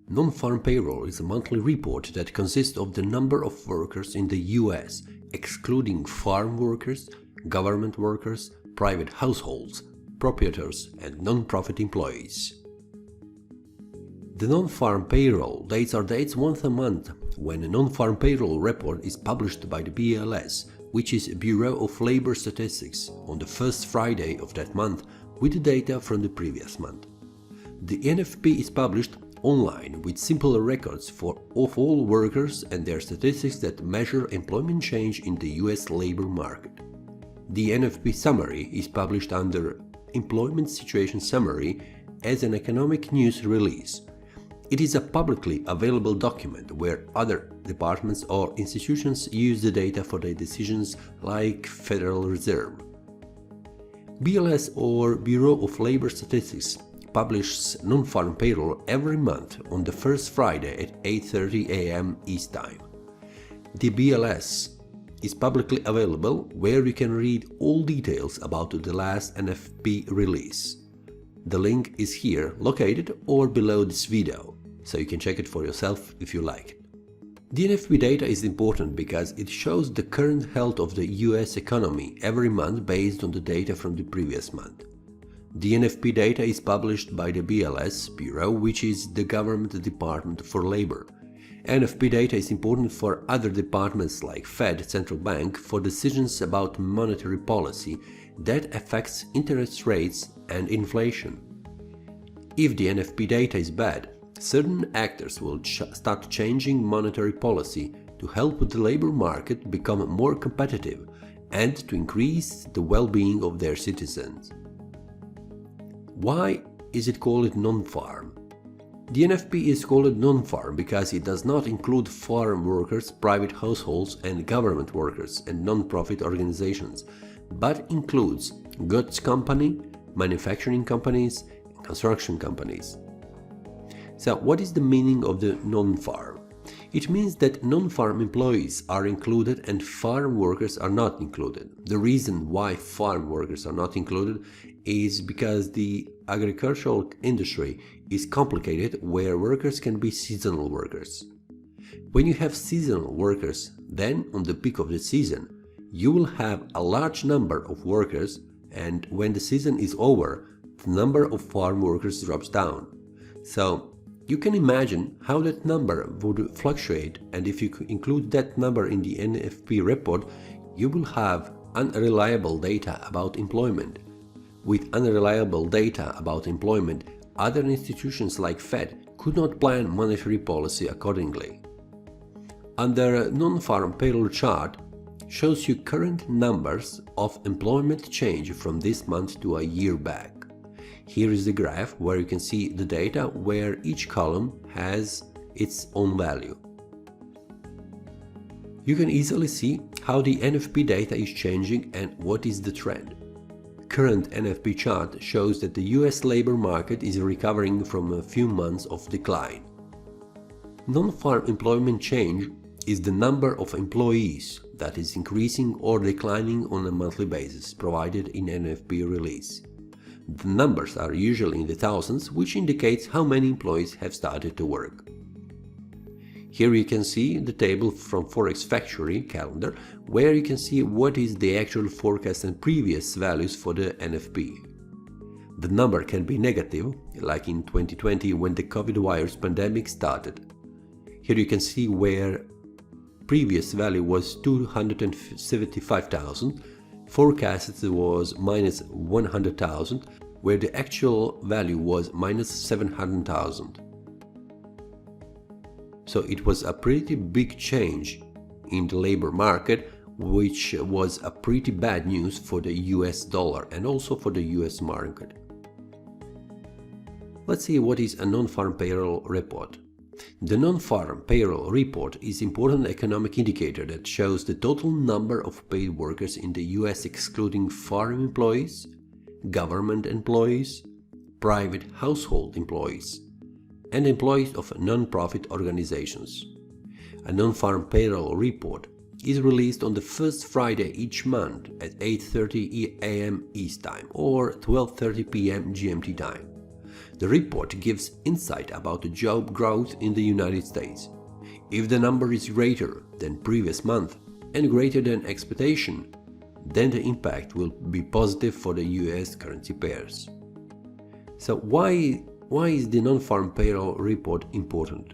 Non-farm payroll is a monthly report that consists of the number of workers in the US, excluding farm workers, government workers, private households, proprietors, and non-profit employees. The non-farm payroll dates are dates once a month when a non-farm payroll report is published by the BLS, which is Bureau of Labor Statistics, on the first Friday of that month with the data from the previous month. The NFP is published online with simple records of all workers and their statistics that measure employment change in the US labor market. The NFP summary is published under Employment Situation Summary as an economic news release. It is a publicly available document where other departments or institutions use the data for their decisions, like Federal Reserve. BLS, or Bureau of Labor Statistics, publishes non-farm payroll every month on the first Friday at 8:30 a.m. East Time. The BLS is publicly available where you can read all details about the last NFP release. The link is here located or below this video, so you can check it for yourself if you like it. The NFP data is important because it shows the current health of the US economy every month based on the data from the previous month. The NFP data is published by the BLS Bureau, which is the government department for labor. NFP data is important for other departments like Fed, Central Bank, for decisions about monetary policy that affects interest rates and inflation. If the NFP data is bad, certain actors will start changing monetary policy to help the labor market become more competitive and to increase the well-being of their citizens. Why is it called non-farm? The NFP is called non-farm because it does not include farm workers, private households, and government workers and non-profit organizations, but includes goods company, manufacturing companies, and construction companies. So what is the meaning of the non-farm? It means that non-farm employees are included and farm workers are not included. The reason why farm workers are not included is because the agricultural industry is complicated, where workers can be seasonal workers. When you have seasonal workers, then on the peak of the season, you will have a large number of workers, and when the season is over, the number of farm workers drops down. So you can imagine how that number would fluctuate, and if you include that number in the NFP report, you will have unreliable data about employment. With unreliable data about employment, other institutions like Fed could not plan monetary policy accordingly. Under non-farm payroll chart shows you current numbers of employment change from this month to a year back. Here is the graph where you can see the data where each column has its own value. You can easily see how the NFP data is changing and what is the trend. Current NFP chart shows that the US labor market is recovering from a few months of decline. Non-farm employment change is the number of employees that is increasing or declining on a monthly basis provided in NFP release. The numbers are usually in the thousands, which indicates how many employees have started to work. Here you can see the table from Forex Factory calendar, where you can see what is the actual forecast and previous values for the NFP. The number can be negative, like in 2020 when the COVID virus pandemic started. Here you can see where previous value was 275,000, forecasted was minus 100,000, where the actual value was minus 700,000. So it was a pretty big change in the labor market, which was a pretty bad news for the US dollar and also for the US market. Let's see what is a non-farm payroll report. The non-farm payroll report is an important economic indicator that shows the total number of paid workers in the US excluding farm employees, government employees, private household employees, and employees of non-profit organizations. A non-farm payroll report is released on the first Friday each month at 8:30 a.m. East Time or 12:30 p.m. GMT time. The report gives insight about the job growth in the United States. If the number is greater than previous month and greater than expectation, then the impact will be positive for the US currency pairs. So why is the non-farm payroll report important?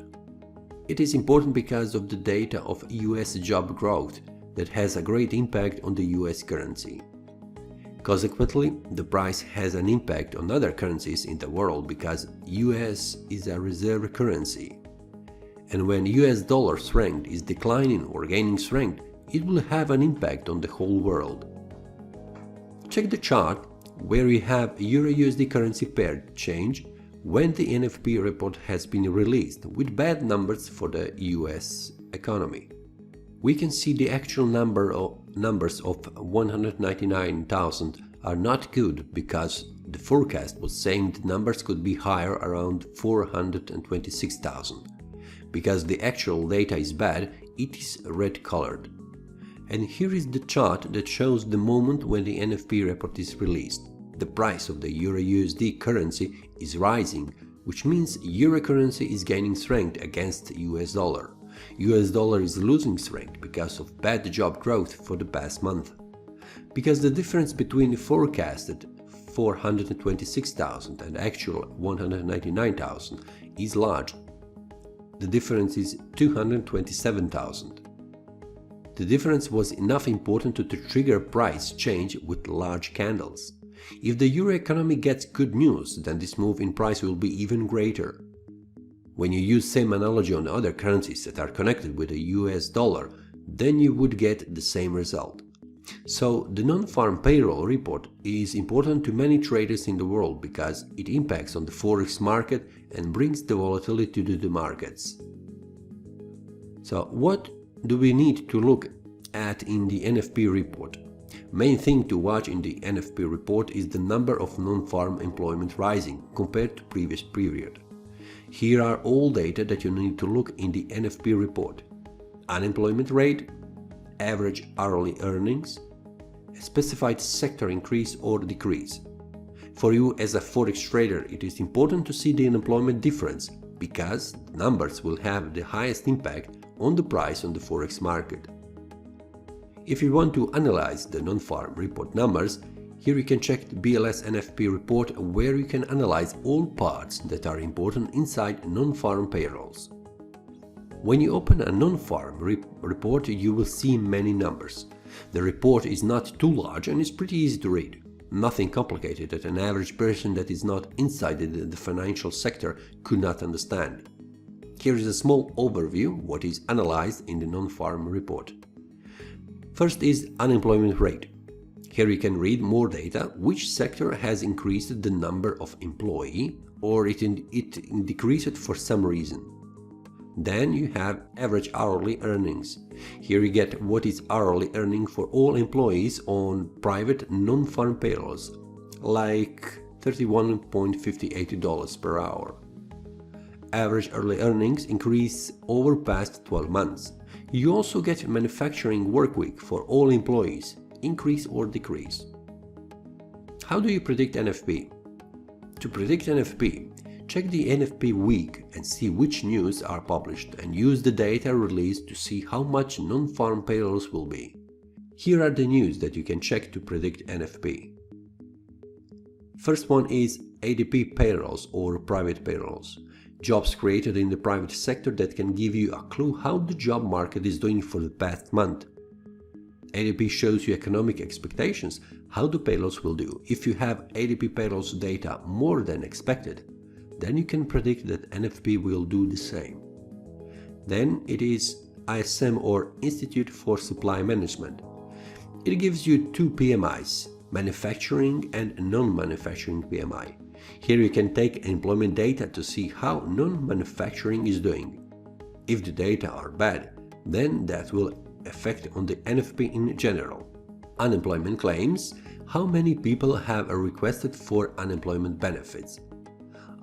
It is important because of the data of US job growth that has a great impact on the US currency. Consequently, the price has an impact on other currencies in the world because US is a reserve currency. And when US dollar strength is declining or gaining strength, it will have an impact on the whole world. Check the chart where we have EURUSD currency pair change when the NFP report has been released with bad numbers for the US economy. We can see the actual numbers of 199,000 are not good because the forecast was saying the numbers could be higher around 426,000. Because the actual data is bad, it is red colored. And here is the chart that shows the moment when the NFP report is released. The price of the EURUSD currency is rising, which means Euro currency is gaining strength against US dollar. US dollar is losing strength because of bad job growth for the past month. Because the difference between the forecasted 426,000 and actual 199,000 is large. The difference is 227,000. The difference was enough important to trigger price change with large candles. If the euro economy gets good news, then this move in price will be even greater. When you use same analogy on other currencies that are connected with the US dollar, then you would get the same result. So the non-farm payroll report is important to many traders in the world because it impacts on the Forex market and brings the volatility to the markets. So what do we need to look at in the NFP report? Main thing to watch in the NFP report is the number of non-farm employment rising compared to previous period. Here are all data that you need to look in the NFP report: unemployment rate, average hourly earnings, a specified sector increase or decrease. For you as a Forex trader, it is important to see the unemployment difference because the numbers will have the highest impact on the price on the Forex market. If you want to analyze the non-farm report numbers, here you can check the BLS NFP report where you can analyze all parts that are important inside non-farm payrolls. When you open a non-farm report, you will see many numbers. The report is not too large and is pretty easy to read. Nothing complicated that an average person that is not inside the financial sector could not understand. Here is a small overview of what is analyzed in the non-farm report. First is unemployment rate. Here you can read more data, which sector has increased the number of employees or it decreased for some reason. Then you have average hourly earnings. Here you get what is hourly earning for all employees on private non-farm payrolls, like $31.58 per hour. Average hourly earnings increase over past 12 months. You also get manufacturing workweek for all employees, increase or decrease. How do you predict NFP? To predict NFP, check the NFP week and see which news are published and use the data released to see how much non-farm payrolls will be. Here are the news that you can check to predict NFP. First one is ADP payrolls or private payrolls. Jobs created in the private sector that can give you a clue how the job market is doing for the past month. ADP shows you economic expectations, how the payrolls will do. If you have ADP payrolls data more than expected, then you can predict that NFP will do the same. Then it is ISM or Institute for Supply Management. It gives you two PMIs, manufacturing and non-manufacturing PMI. Here you can take employment data to see how non-manufacturing is doing. If the data are bad, then that will affect on the NFP in general. Unemployment claims, how many people have requested for unemployment benefits.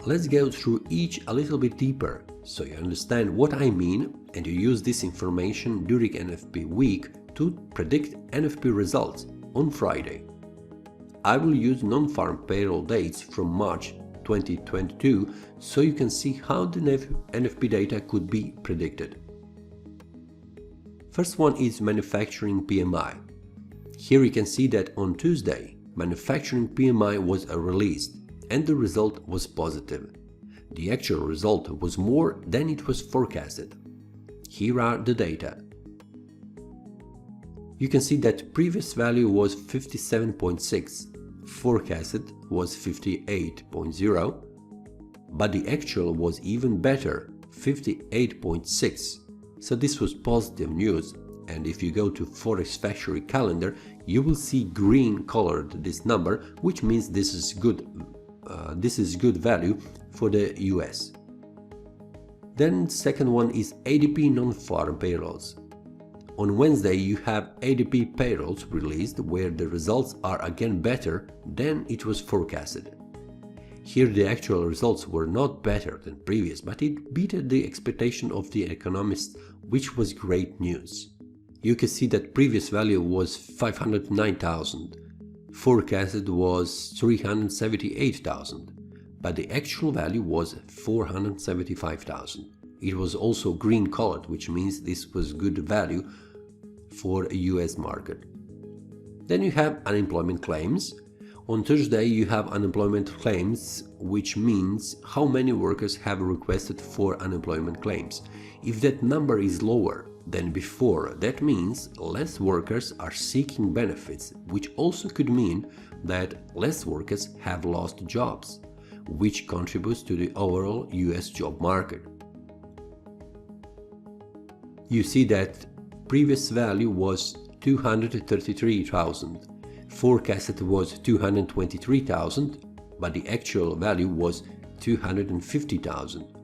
Let's go through each a little bit deeper so you understand what I mean and you use this information during NFP week to predict NFP results on Friday. I will use non-farm payroll dates from March 2022, so you can see how the NFP data could be predicted. First one is manufacturing PMI. Here you can see that on Tuesday, manufacturing PMI was released and the result was positive. The actual result was more than it was forecasted. Here are the data. You can see that previous value was 57.6, forecasted was 58.0, but the actual was even better, 58.6. So this was positive news, and if you go to Forex Factory calendar, you will see green colored this number, which means this is good value for the US. Then second one is ADP Non-Farm Payrolls. On Wednesday you have ADP payrolls released where the results are again better than it was forecasted. Here the actual results were not better than previous, but it beat the expectation of the economists, which was great news. You can see that previous value was 509,000, forecasted was 378,000, but the actual value was 475,000. It was also green colored, which means this was good value for a US market. Then you have unemployment claims. On Thursday you have unemployment claims, which means how many workers have requested for unemployment claims. If that number is lower than before, that means less workers are seeking benefits, which also could mean that less workers have lost jobs, which contributes to the overall US job market. You see that previous value was 233,000, forecasted was 223,000, but the actual value was 250,000.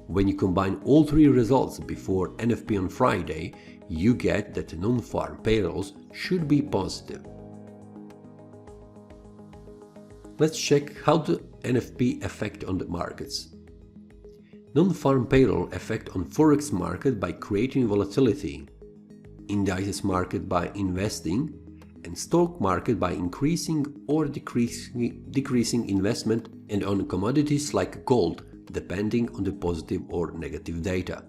When you combine all three results before NFP on Friday, you get that the non-farm payrolls should be positive. Let's check how the NFP affect on the markets. Non-farm payroll affect on Forex market by creating volatility, Indices market by investing, and stock market by increasing or decreasing investment, and on commodities like gold, depending on the positive or negative data.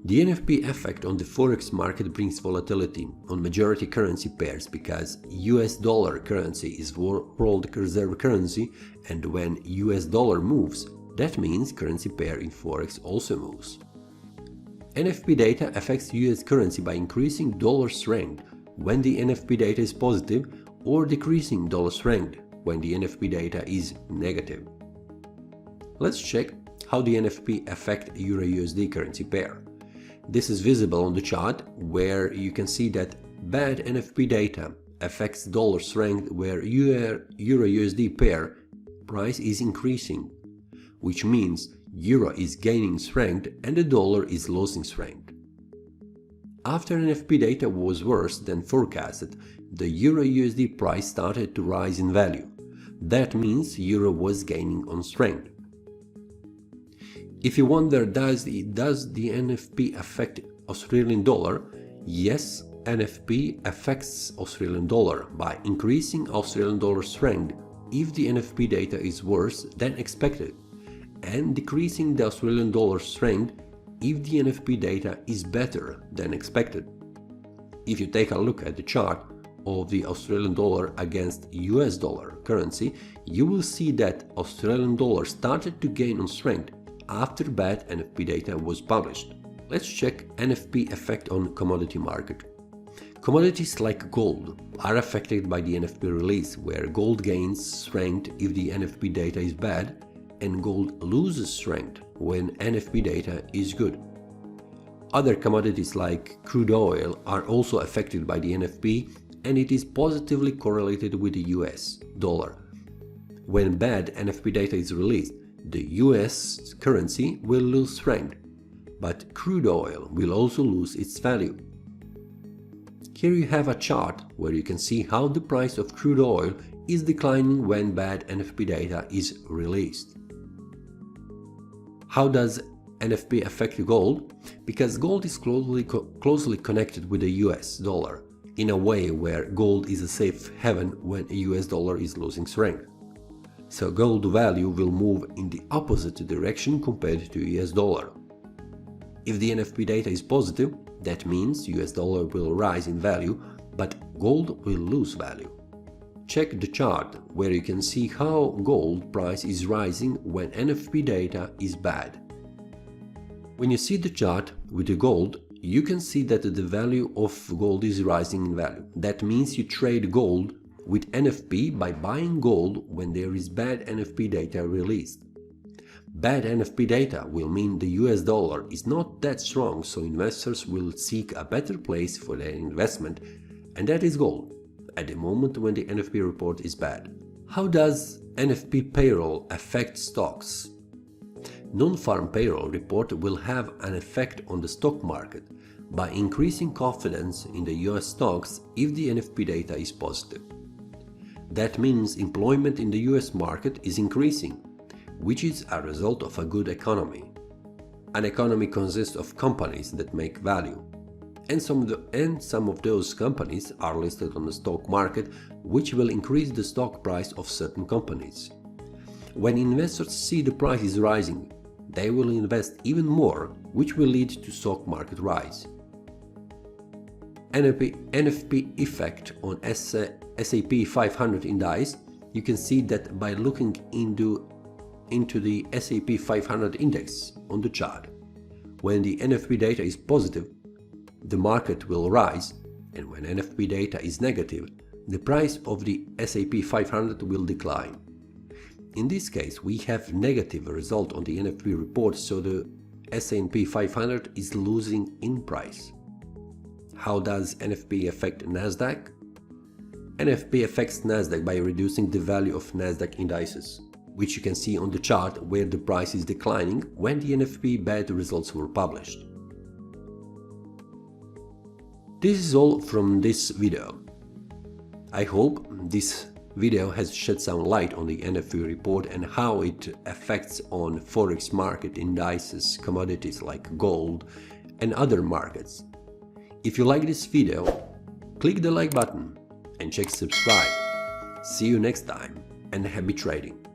The NFP effect on the Forex market brings volatility on majority currency pairs because US dollar currency is world reserve currency, and when US dollar moves, that means currency pair in Forex also moves. NFP data affects US currency by increasing dollar strength when the NFP data is positive or decreasing dollar strength when the NFP data is negative. Let's check how the NFP affect EURUSD currency pair. This is visible on the chart where you can see that bad NFP data affects dollar strength where EURUSD pair price is increasing, which means euro is gaining strength and the dollar is losing strength. After NFP data was worse than forecasted, the EURUSD price started to rise in value. That means euro was gaining on strength. If you wonder, does the NFP affect Australian dollar? Yes, NFP affects Australian dollar by increasing Australian dollar strength if the NFP data is worse than expected, and decreasing the Australian dollar strength if the NFP data is better than expected. If you take a look at the chart of the Australian dollar against US dollar currency, you will see that Australian dollar started to gain on strength after bad NFP data was published. Let's check NFP effect on commodity market. Commodities like gold are affected by the NFP release, where gold gains strength if the NFP data is bad and gold loses strength when NFP data is good. Other commodities like crude oil are also affected by the NFP, and it is positively correlated with the US dollar. When bad NFP data is released, the US currency will lose strength, but crude oil will also lose its value. Here you have a chart where you can see how the price of crude oil is declining when bad NFP data is released. How does NFP affect gold? Because gold is closely connected with the US dollar, in a way where gold is a safe haven when a US dollar is losing strength. So gold value will move in the opposite direction compared to US dollar. If the NFP data is positive, that means US dollar will rise in value, but gold will lose value. Check the chart where you can see how gold price is rising when NFP data is bad. When you see the chart with the gold, you can see that the value of gold is rising in value. That means you trade gold with NFP by buying gold when there is bad NFP data released. Bad NFP data will mean the US dollar is not that strong, so investors will seek a better place for their investment, and that is gold, at the moment when the NFP report is bad. How does NFP payroll affect stocks? Non-farm payroll report will have an effect on the stock market by increasing confidence in the US stocks if the NFP data is positive. That means employment in the US market is increasing, which is a result of a good economy. An economy consists of companies that make value, and some of those companies are listed on the stock market, which will increase the stock price of certain companies. When investors see the price is rising, they will invest even more, which will lead to stock market rise. NFP Effect on S&P 500 Indice. You can see that by looking into the S&P 500 index on the chart. When the NFP data is positive, the market will rise, and when NFP data is negative, the price of the S&P 500 will decline. In this case, we have negative result on the NFP report, so the S&P 500 is losing in price. How does NFP affect Nasdaq? NFP affects Nasdaq by reducing the value of Nasdaq indices, which you can see on the chart where the price is declining when the NFP bad results were published. This is all from this video. I hope this video has shed some light on the NFP report and how it affects on Forex market indices, commodities like gold and other markets. If you like this video, click the like button and check subscribe. See you next time and happy trading!